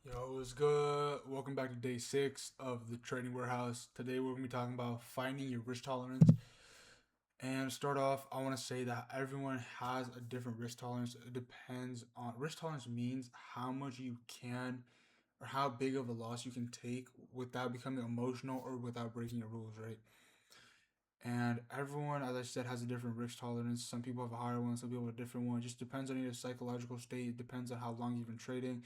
Yo, what's good? Welcome back to day 6 of the trading warehouse. Today we're going to be talking about finding your risk tolerance. And to start off, I want to say that everyone has a different risk tolerance. It depends on risk tolerance means how much you can or how big of a loss you can take without becoming emotional or without breaking your rules, right? And everyone, as I said, has a different risk tolerance. Some people have a higher one, some people have a different one. It just depends on your psychological state. It depends on how long you've been trading.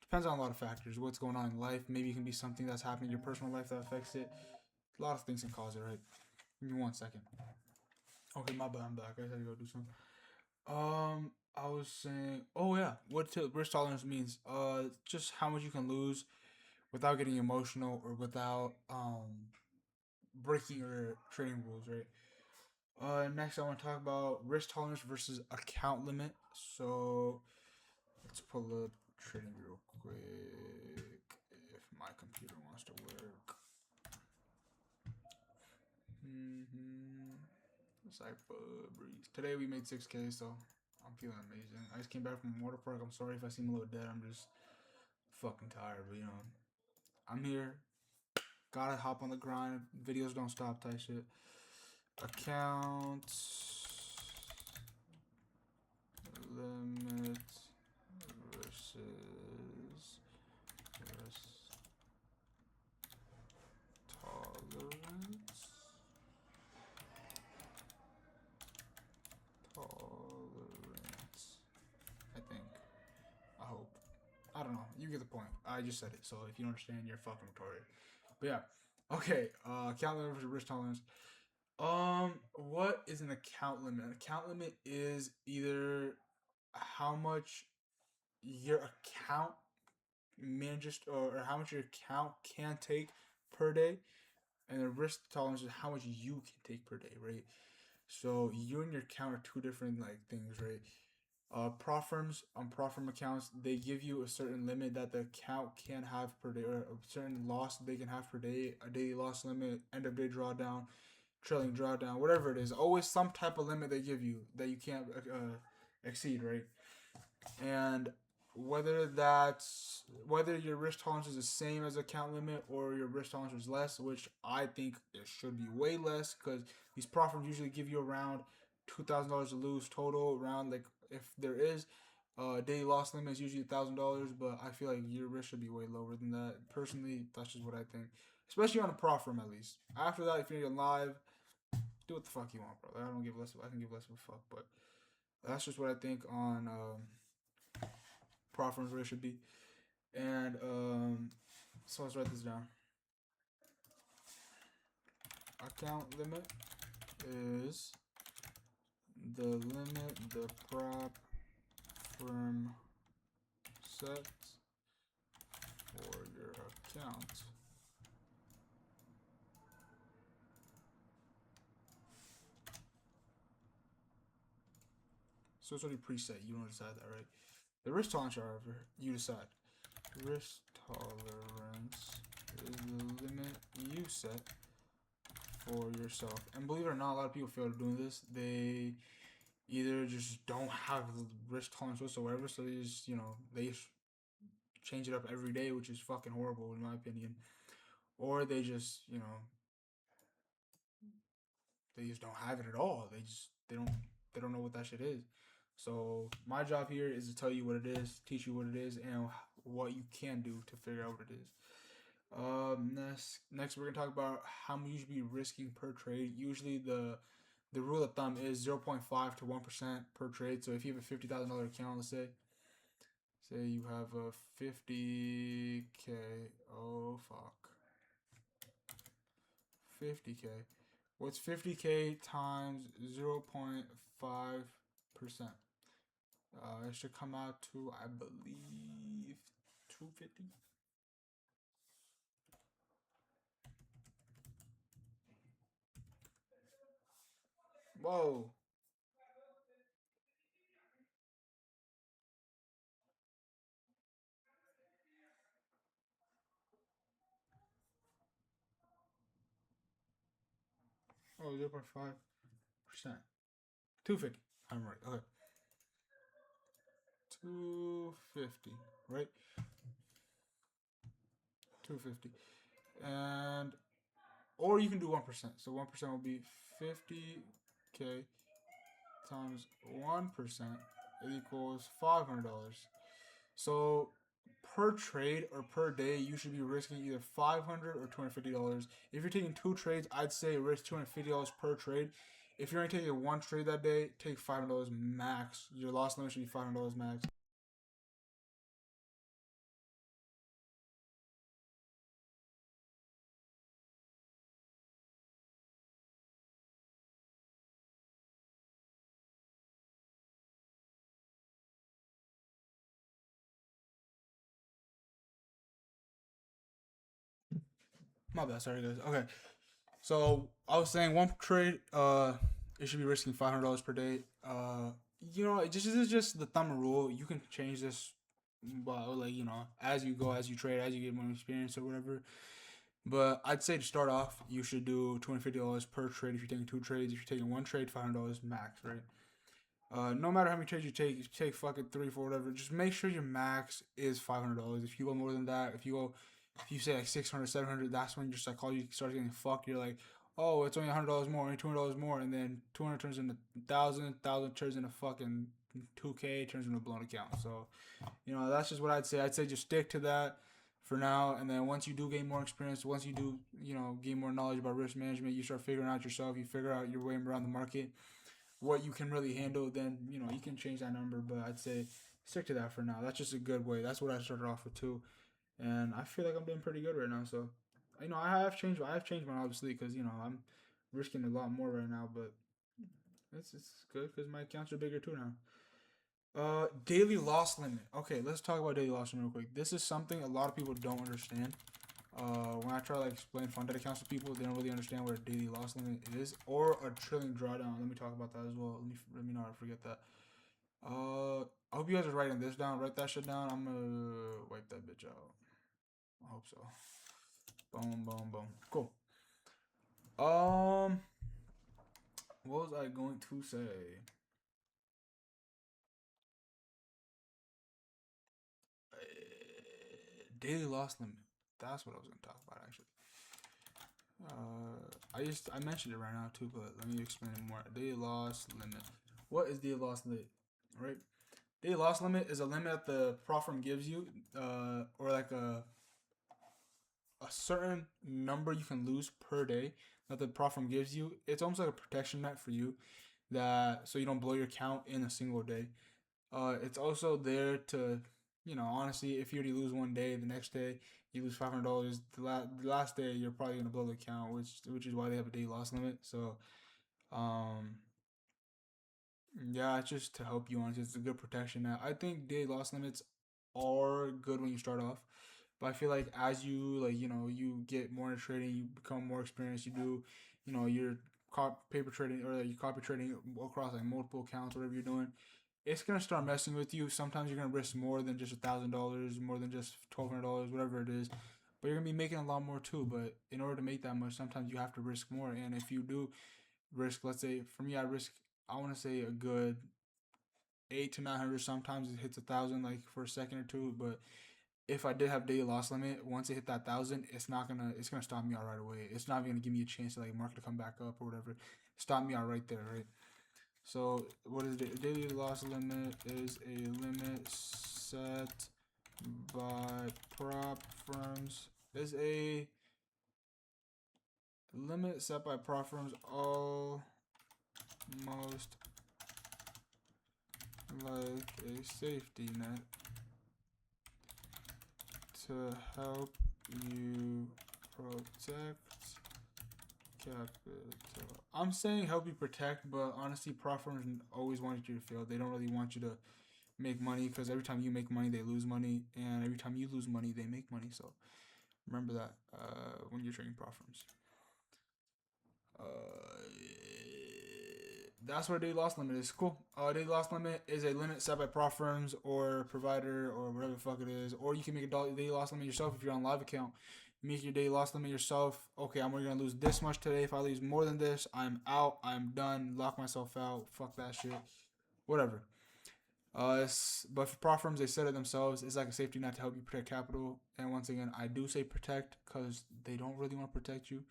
Depends on a lot of factors. What's going on in life? Maybe it can be something that's happening in your personal life that affects it. A lot of things can cause it, right? Give me 1 second. Okay, my bad. I'm back. I gotta go do something. I was saying, oh yeah, risk tolerance means? Just how much you can lose without getting emotional or without breaking your trading rules, right? Next I want to talk about risk tolerance versus account limit. So let's pull up trading real quick if my computer wants to work. It's like breeze. Today we made 6K, so I'm feeling amazing. I just came back from a water park. I'm sorry if I seem a little dead. I'm just fucking tired, but I'm here. Gotta hop on the grind. Videos don't stop type shit. Account limit versus risk tolerance. Tolerance. I think. I hope. I don't know. You get the point. I just said it. So if you don't understand, you're fucking retarded. But yeah. Okay. Account limit versus risk tolerance. What is an account limit? An account limit is either how much your account manages or how much your account can take per day, and the risk tolerance is how much you can take per day, right? So you and your account are two different like things, right? Prop firms on prop firm accounts, they give you a certain limit that the account can have per day, or a certain loss they can have per day, a daily loss limit, end of day drawdown, trailing drawdown, whatever it is. Always some type of limit they give you that you can't exceed, right? And whether your risk tolerance is the same as account limit or your risk tolerance is less, which I think it should be way less because these prop firms usually give you around $2,000 to lose total. Around like if there is daily loss limit is usually $1,000, but I feel like your risk should be way lower than that. Personally, that's just what I think, especially on a prop firm at least. After that, if you're live, do what the fuck you want, bro. I don't give less. I can give less of a fuck, but that's just what I think on prop firms where it should be. And so let's write this down. Account limit is the limit the prop firm sets for your account. So it's already preset. You don't decide that, right? The risk tolerance, however, you decide. Risk tolerance is the limit you set for yourself. And believe it or not, a lot of people fail to do this. They either just don't have risk tolerance whatsoever, so they just they change it up every day, which is fucking horrible in my opinion. Or they just don't have it at all. They don't know what that shit is. So my job here is to tell you what it is, teach you what it is, and what you can do to figure out what it is. Next we're gonna talk about how much you should be risking per trade. Usually the rule of thumb is 0.5 to 1% per trade. So if you have a $50,000 account, let's say you have a 50K. Oh fuck, 50K. What's 50K times 0.5%? It should come out to, I believe, 250. Whoa. Oh, 0.5%. 250. I'm right. Okay. 250, right? 250, and or you can do 1%. So 1% will be 50k times 1% equals $500. So per trade or per day, you should be risking either $500 or $250. If you're taking two trades, I'd say risk $250 per trade. If you're only taking one trade that day, take $500 max. Your loss limit should be $500 max. My bad, sorry guys. Okay, so I was saying one trade, it should be risking $500 per day. This is just the thumb rule. You can change this, but like as you go, as you trade, as you get more experience or whatever. But I'd say to start off, you should do $250 per trade if you're taking two trades. If you're taking one trade, $500 max, right? No matter how many trades you take fucking three, four, whatever. Just make sure your max is $500. If you go more than that, if you say like 600, 700, that's when your psychology starts getting fucked. You're like, oh, it's only $100 more, only $200 more, and then 200 turns into 1,000 turns into fucking 2K, turns into a blown account. So, that's just what I'd say. I'd say just stick to that for now, and then once you do gain more experience, once you do, gain more knowledge about risk management, you start figuring out yourself, you figure out your way around the market, what you can really handle, then you can change that number. But I'd say stick to that for now. That's just a good way. That's what I started off with too, and I feel like I'm doing pretty good right now. So, I have changed mine obviously because I'm risking a lot more right now, but it's good because my accounts are bigger too now. Daily loss limit. Okay, let's talk about daily loss limit real quick. This is something a lot of people don't understand. When I try to explain funded accounts to people, they don't really understand what a daily loss limit is or a trailing drawdown. Let me talk about that as well. Let me not forget that. I hope you guys are writing this down. Write that shit down. I'm gonna wipe that bitch out. I hope so. Boom, boom, boom. Cool. Um, what was I going to say? Daily loss limit. That's what I was gonna talk about actually. I mentioned it right now too, but let me explain it more. Daily loss limit. What is daily loss limit? Right. Daily loss limit is a limit that the prop firm gives you, or like a certain number you can lose per day that the prop firm gives you. It's almost like a protection net for you, that so you don't blow your count in a single day. It's also there to, honestly, if you already lose one day, the next day you lose $500. The last day you're probably gonna blow the account, which is why they have a day loss limit. So, um, yeah, it's just to help you, honestly. It's a good protection. Now, I think day loss limits are good when you start off, but I feel like as you you get more into trading, you become more experienced. You do, you're paper trading or you copy trading across like multiple accounts, whatever you're doing, it's gonna start messing with you. Sometimes you're gonna risk more than just $1,000, more than just $1,200, whatever it is. But you're gonna be making a lot more too. But in order to make that much, sometimes you have to risk more. And if you do risk, let's say for me, I want to say a good 8 to 900. Sometimes it hits 1,000 like for a second or two. But if I did have daily loss limit, once it hit that 1,000, it's gonna stop me out right away. It's not gonna give me a chance to like market to come back up or whatever. Stop me out right there, right? So what is it? Daily loss limit is a limit set by prop firms. Is a limit set by prop firms almost like a safety net to help you protect capital. I'm saying help you protect, but honestly, prop firms always want you to fail. They don't really want you to make money because every time you make money, they lose money, and every time you lose money, they make money. So remember that when you're trading prop firms. That's what a daily loss limit is. Cool. Daily loss limit is a limit set by prop firms or provider or whatever the fuck it is. Or you can make a daily loss limit yourself if you're on live account. You make your daily loss limit yourself. Okay, I'm only gonna lose this much today. If I lose more than this, I'm out. I'm done. Lock myself out. Fuck that shit. Whatever. But for prop firms, they said it themselves. It's like a safety net to help you protect capital. And once again, I do say protect because they don't really want to protect you.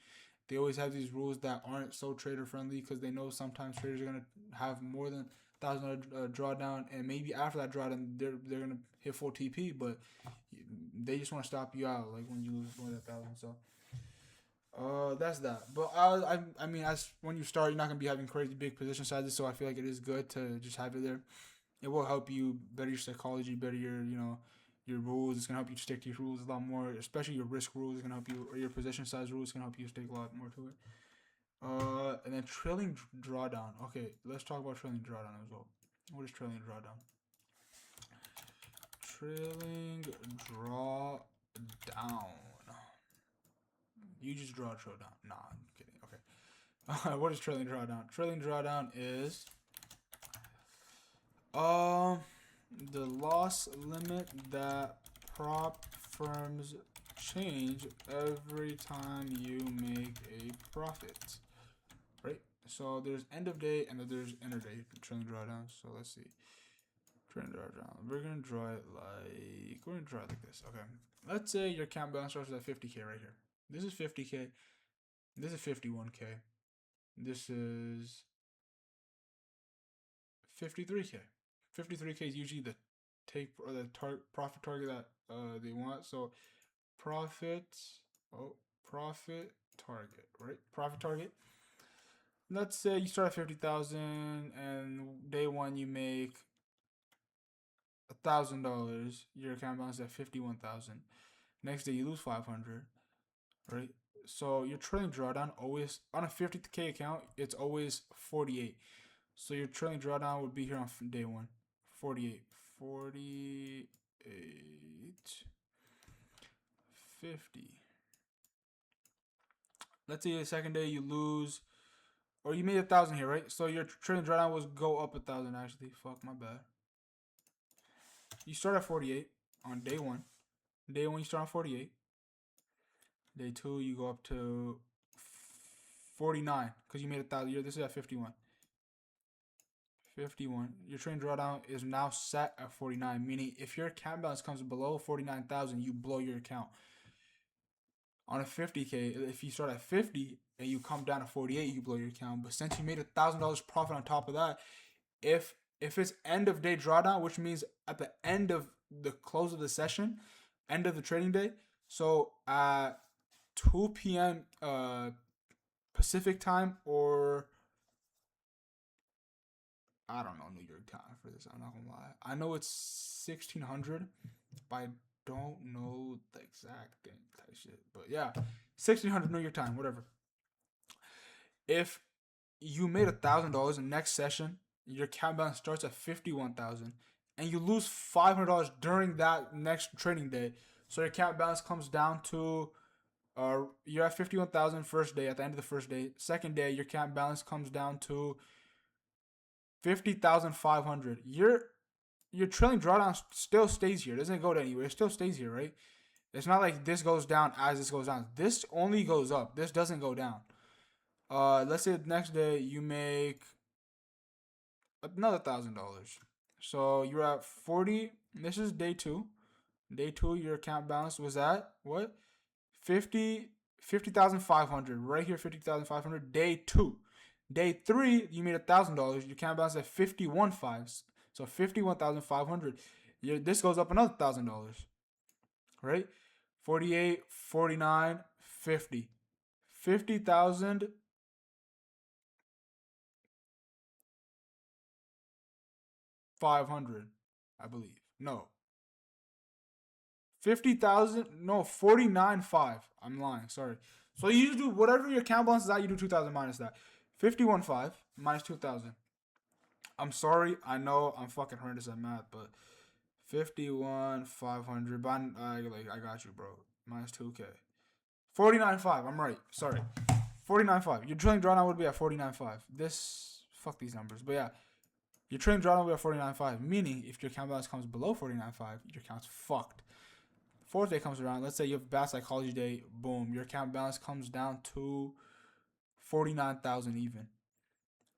They always have these rules that aren't so trader friendly because they know sometimes traders are gonna have more than $1,000 drawdown, and maybe after that drawdown they're gonna hit full TP, but they just want to stop you out like when you lose more than 1,000. So that's that. But I mean, as when you start, you're not gonna be having crazy big position sizes, so I feel like it is good to just have it there. It will help you better your psychology, better your your rules. It's gonna help you stick to your rules a lot more, especially your risk rules. It's gonna help you, or your position size rules can help you stick a lot more to it. And then trailing drawdown. Okay, let's talk about trailing drawdown as well. What is trailing drawdown? Trailing drawdown. You just draw a drawdown. Nah, I'm kidding. Okay. What is trailing drawdown? Trailing drawdown is the loss limit that prop firms change every time you make a profit. Right? So there's end of day and then there's intraday trailing drawdown. So let's see. Trailing drawdown. We're gonna draw it like this. Okay. Let's say your account balance starts at 50K right here. This is 50K. This is 51K. This is 53K. 53K is usually the profit target that they want. So profit target, right? Profit target. Let's say you start at 50,000 and day one you make $1,000. Your account balance is at 51,000. Next day you lose 500, right? So your trailing drawdown always on a 50K account, it's always 48. So your trailing drawdown would be here on day one. 48. 50. Let's say the second day you lose, or you made 1,000 here, right? So your trailing drawdown was go up 1,000 actually. Fuck, my bad. You start at 48 on day one. Day one you start on 48. Day two you go up to 49 because you made 1,000. This is at 51. 51. Your trailing drawdown is now set at 49, meaning if your account balance comes below 49,000, you blow your account. On a 50K, if you start at 50 and you come down to 48, you blow your account. But since you made $1,000 profit on top of that, if it's end of day drawdown, which means at the end of the close of the session, end of the trading day, so at 2 p.m. Pacific time, or I don't know New York time for this. I'm not gonna lie. I know it's 1600, but I don't know the exact thing type shit. But yeah, 1600 New York time, whatever. If you made $1,000 in next session, your account balance starts at 51,000, and you lose $500 during that next trading day. So your account balance comes down to you're at 51,000 first day at the end of the first day. Second day, your account balance comes down to 50,500. Your trailing drawdown still stays here. It doesn't go to anywhere. It still stays here, right? It's not like this goes down as this goes down. This only goes up. This doesn't go down. Let's say the next day you make another $1,000. So you're at 40. This is day two. Day two, your account balance was at what? 50,500. Right here, 50,500. Day two. Day three, you made $1,000. Your account balance at 51,500. So 51,500. This goes up another $1,000. Right? 48, 49, 50. 50,000. 500, I believe. No. 50,000. No, 49.5. I'm lying. Sorry. So you just do whatever your account balance is at, you do 2,000 minus that. 51.5 minus 2,000. I'm sorry. I know I'm fucking horrendous at math, but 51,500. But I got you, bro. Minus 2K. 49.5. I'm right. Sorry. 49.5. Your trailing drawdown would be at 49.5. Fuck these numbers. But yeah. Your trailing drawdown will be at 49.5, meaning if your account balance comes below 49.5, your account's fucked. Fourth day comes around, let's say you have a bad psychology day, boom, your account balance comes down to 49,000 even.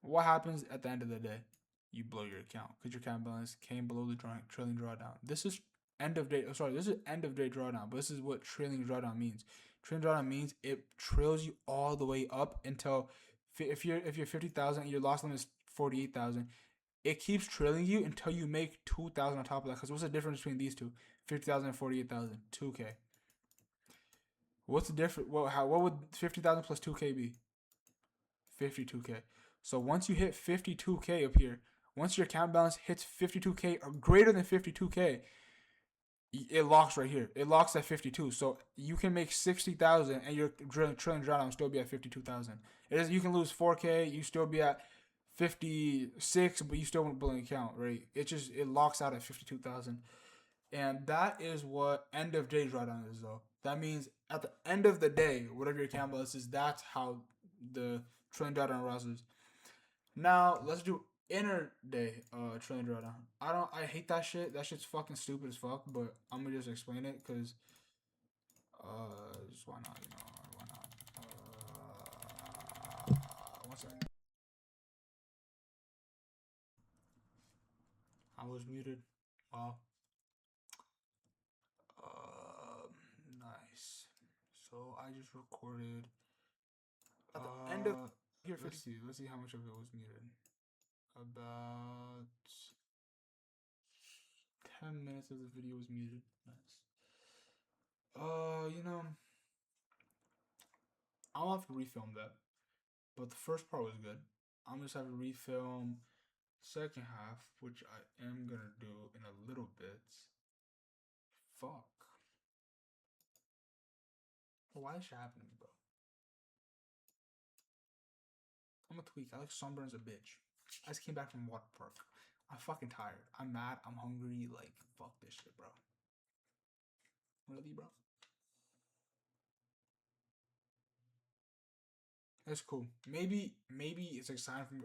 What happens at the end of the day? you blow your account because your account balance came below the trailing drawdown. This is end of day. Oh, sorry, this is end of day drawdown, but this is what trailing drawdown means. Trailing drawdown means it trails you all the way up until if you're 50,000 and your loss limit is 48,000. It keeps trailing you until you make 2,000 on top of that. Because what's the difference between these two? 50,000 and 48,000. 2K. What's the difference? What would 50,000 plus 2K be? 52K. So once you hit 52K up here, once your account balance hits 52K or greater than 52K, it locks right here. It locks at 52. So you can make 60,000 and your trailing drawdown will still be at 52,000. It is, you can lose 4K, you still be at 56, but you still won't blow an account, right? It locks out at 52,000. And that is what end of day drawdown is, though. That means at the end of the day, whatever your account balance is, that's how the trailing drawdown rises. Now let's do inner day trailing drawdown. I hate that shit. That shit's fucking stupid as fuck. But I'm gonna just explain it because just why not? Why not? One second. I was muted. Wow. Nice. So I just recorded at the end of here. Let's see how much of it was muted. About 10 minutes of the video was muted. Nice. I'll have to refilm that. But the first part was good. I'm just have to refilm second half, which I am gonna do in a little bit. Fuck. Why is shit happening, bro? I'm a tweak. I like sunburn as a bitch. I just came back from water park. I'm fucking tired. I'm mad. I'm hungry. Like, fuck this shit, bro. Really, bro? That's cool. Maybe it's a sign from,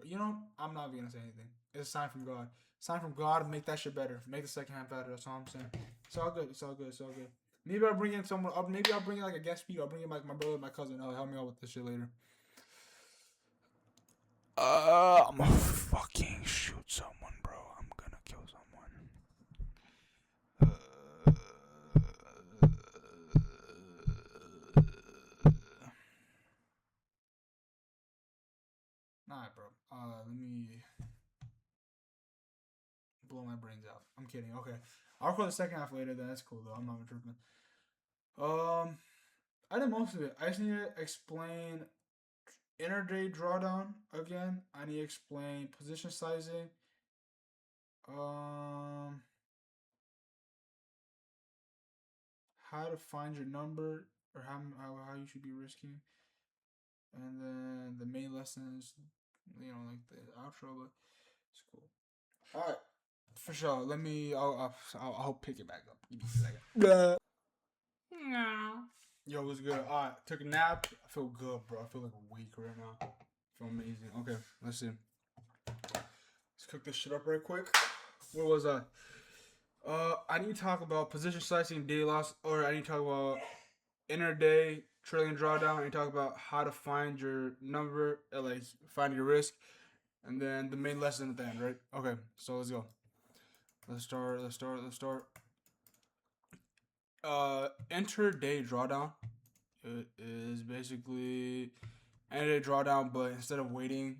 I'm not even gonna say anything. It's a sign from God. Sign from God. Make that shit better. Make the second half better. That's all I'm saying. It's all good. It's all good. It's all good. Maybe I'll bring in someone. Maybe I'll bring in like a guest speaker. I'll bring in like my brother, my cousin. I'll help me out with this shit later. I'm gonna fucking shoot someone, bro. I'm gonna kill someone. Alright, bro. Let me blow my brains out. I'm kidding. Okay. I'll record the second half later. Then that's cool though. I'm not tripping. I did most of it. I just need to explain intraday drawdown again. I need to explain position sizing. How to find your number or how you should be risking, and then the main lessons. Like the outro, but it's cool. All right, for sure. Let me. I'll pick it back up. Give me a second. Yo, what's good? All right, took a nap. I feel good, bro. I feel like awake right now. I feel amazing. Okay, let's see. Let's cook this shit up right quick. Where was I? I need to talk about position sizing, day loss, or I need to talk about intraday trailing drawdown. I need to talk about how to find your number, like find your risk, and then the main lesson at the end, right? Okay, so let's go. Let's start. Intraday drawdown. It is basically intraday drawdown, but instead of waiting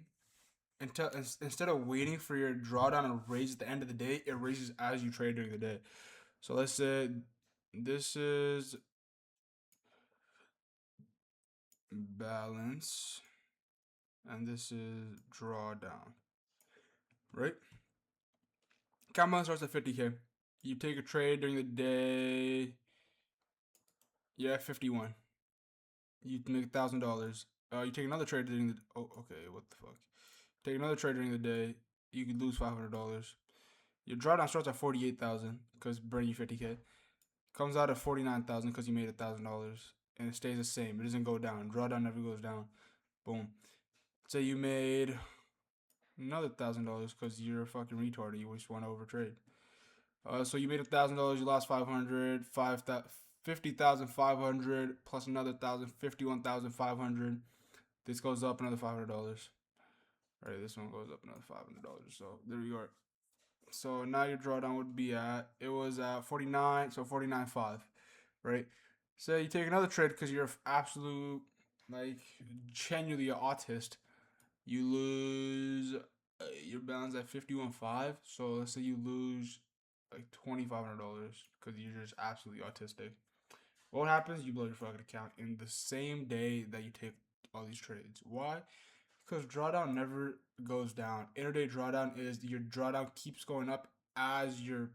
for your drawdown to raise at the end of the day, it raises as you trade during the day. So let's say this is balance and this is drawdown, right? Account balance starts at 50K. You take a trade during the day. Yeah, 51. You make $1,000. You take another trade during the. Oh, okay. What the fuck? Take another trade during the day. You could lose $500. Your drawdown starts at 48,000 because burn you 50K. Comes out at 49,000 because you made $1,000, and it stays the same. It doesn't go down. Drawdown never goes down. Boom. Say you made another $1,000 because you're a fucking retard and you just want to overtrade. So you made $1,000. You lost 500. 50,500 plus another 1,000, 51,500. This goes up another $500. All right, this one goes up another $500. So there you are. So now your drawdown would be at, it was at 49, so 49.5, right? So you take another trade because you're absolute, like, genuinely an autist. You lose your balance at 51.5. So let's say you lose like $2,500 because you're just absolutely autistic. What happens? You blow your fucking account in the same day that you take all these trades. Why? Because drawdown never goes down. Intraday drawdown is your drawdown keeps going up as you're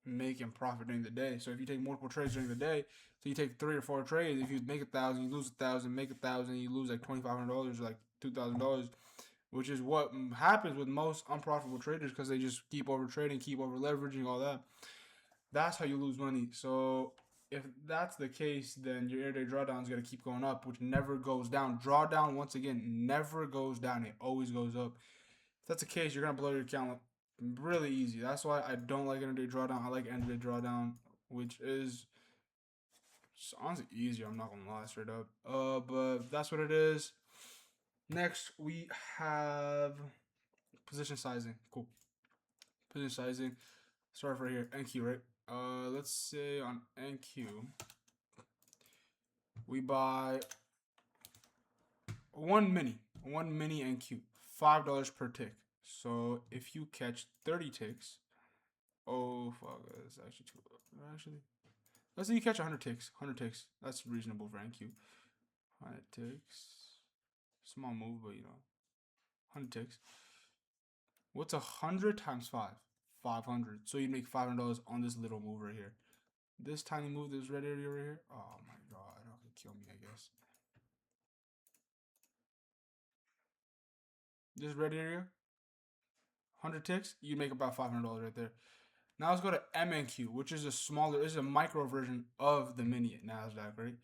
making profit during the day. So if you take multiple trades during the day, so you take 3 or 4 trades, if you make 1,000, you lose 1,000, make 1,000, you lose like $2,500 or like $2,000, which is what happens with most unprofitable traders because they just keep over trading, keep over leveraging, all that. That's how you lose money. So if that's the case, then your intraday drawdown is going to keep going up, which never goes down. Drawdown, once again, never goes down. It always goes up. If that's the case, you're going to blow your account up really easy. That's why I don't like intraday drawdown. I like intraday drawdown, which is honestly easier. I'm not going to lie straight up. But that's what it is. Next, we have position sizing. Cool. Position sizing. Start right here. NQ, right? Let's say on NQ, we buy one mini NQ, $5 per tick. So if you catch 30 ticks, oh fuck, that's actually too low. Actually, let's say you catch 100 ticks. 100 ticks. That's reasonable for NQ. 100 ticks. Small move, but you know, 100 ticks. What's 100 times 5? 500. So you make $500 on this little move right here. This tiny move, this red area right here. Oh my god, okay, kill me, I guess. This red area, 100 ticks, you make about $500 right there. Now let's go to MNQ, which is a smaller, this is a micro version of the mini at NASDAQ, right?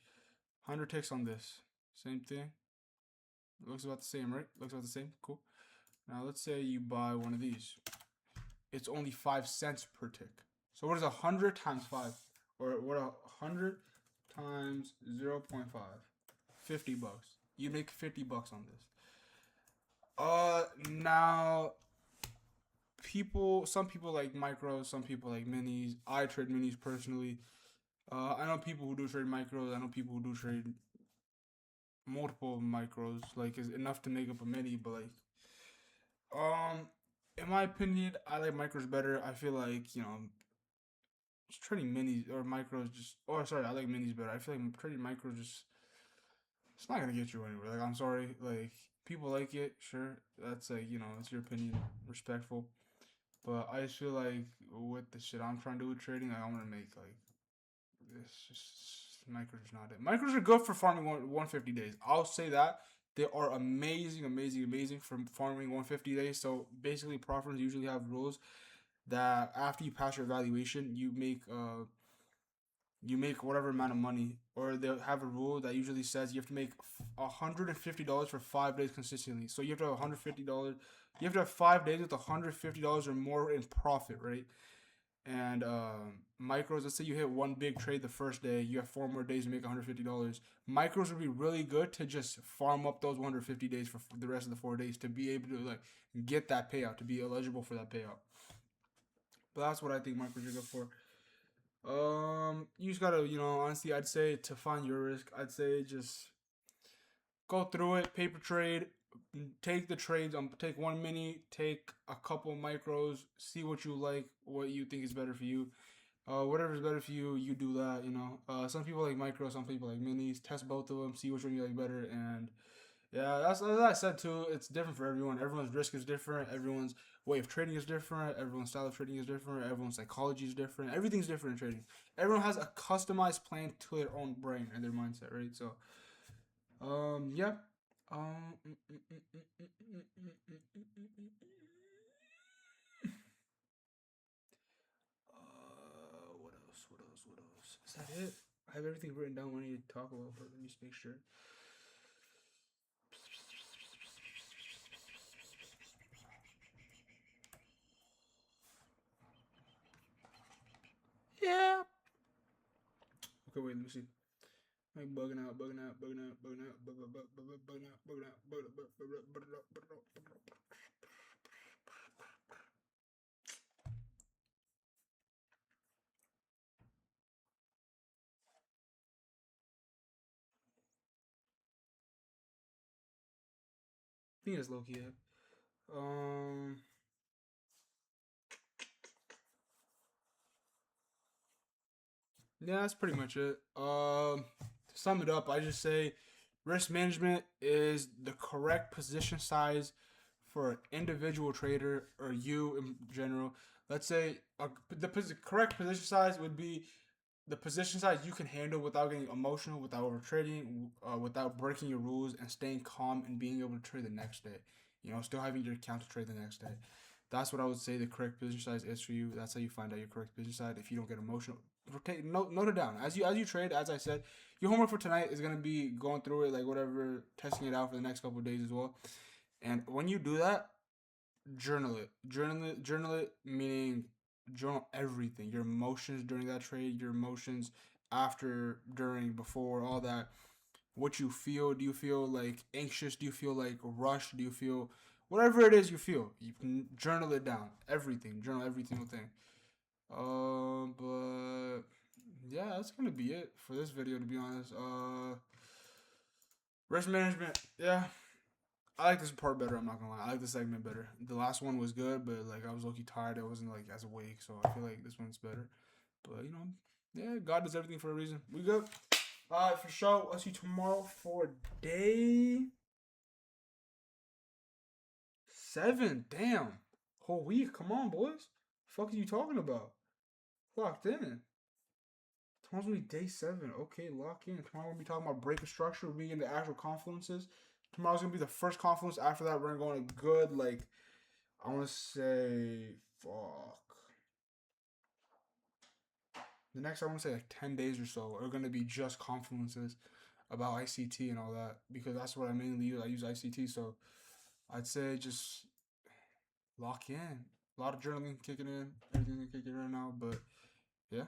100 ticks on this. Same thing. Looks about the same, right? Looks about the same. Cool. Now let's say you buy one of these. It's only 5 cents per tick. So what is 100 times 5? Or what 100 times 0.5? 50 bucks. You make 50 bucks on this. Now some people like micros, some people like minis. I trade minis personally. I know people who do trade micros. I know people who do trade multiple micros. Like, is enough to make up a mini, but like, in my opinion, I like micros better. I feel like, you know, just trading minis or micros just, or sorry, I like minis better. I feel like trading micros just, it's not gonna get you anywhere. Like, I'm sorry, like, people like it, sure, that's like, you know, it's your opinion, respectful. But I just feel like with the shit I'm trying to do with trading, like, I want to make like this. Just micros not it. Micros are good for farming 150 days. I'll say that they are amazing, amazing, amazing for farming 150 days. So basically, prop firms usually have rules that after you pass your evaluation, you make whatever amount of money, or they'll have a rule that usually says you have to make $150 for 5 days consistently. So you have to have $150. You have to have 5 days with $150 or more in profit, right? And micros, let's say you hit one big trade the first day, you have 4 more days to make $150. Micros would be really good to just farm up those 150 days for the rest of the 4 days to be able to like get that payout, to be eligible for that payout. But that's what I think micros are good for. You just gotta, you know, honestly, I'd say to find your risk, I'd say just go through it, paper trade, take the trades, take one mini, take a couple micros, see what you like, what you think is better for you. Whatever's better for you, you do that, you know. Some people like micros, some people like minis. Test both of them, see which one you like better, and yeah, that's as I said too. It's different for everyone. Everyone's risk is different. Everyone's way of trading is different. Everyone's style of trading is different. Everyone's psychology is different. Everything's different in trading. Everyone has a customized plan to their own brain and their mindset, right? So, yeah. Um, what else? What else? What else? Is that it? I have everything written down. What I need to talk about, but let me just make sure. Yeah. Okay, wait. Let me see. Like bugging out, bugging out, bugging out, bugging out, bugging out, bugging out, bugging out, bugging out. I think it's low key. Yeah, that's pretty much it. To sum it up, I just say risk management is the correct position size for an individual trader or you in general. Let's say the correct position size would be the position size you can handle without getting emotional, without over trading, without breaking your rules, and staying calm and being able to trade the next day. You know, still having your account to trade the next day. That's what I would say the correct position size is for you. That's how you find out your correct position size. If you don't get emotional, note it down as you trade. As I said, your homework for tonight is gonna be going through it, like whatever, testing it out for the next couple of days as well. And when you do that, journal it, meaning journal everything, your emotions during that trade, your emotions after, during, before, all that. What you feel. Do you feel like anxious? Do you feel like rushed? Do you feel whatever it is you feel? You can journal it down. Everything. Journal every single thing. But yeah, that's gonna be it for this video. To be honest, risk management. Yeah, I like this part better. I'm not gonna lie. I like this segment better. The last one was good, but like I was low-key tired. I wasn't like as awake, so I feel like this one's better. But you know, yeah, God does everything for a reason. We good. All right, for sure. I'll see you tomorrow for day 7. Damn, whole week. Come on, boys. Fuck are you talking about? Locked in. Tomorrow's gonna be day 7. Okay, lock in. Tomorrow we're gonna be talking about break of structure. We're in the actual confluences. Tomorrow's gonna be the first confluence. After that, we're gonna go on a good, like, I wanna say, fuck. The next, I wanna say, like 10 days or so are gonna be just confluences about ICT and all that, because that's what I mainly use. I use ICT, so I'd say just lock in. A lot of journaling kicking in, everything kicking in right now, but yeah.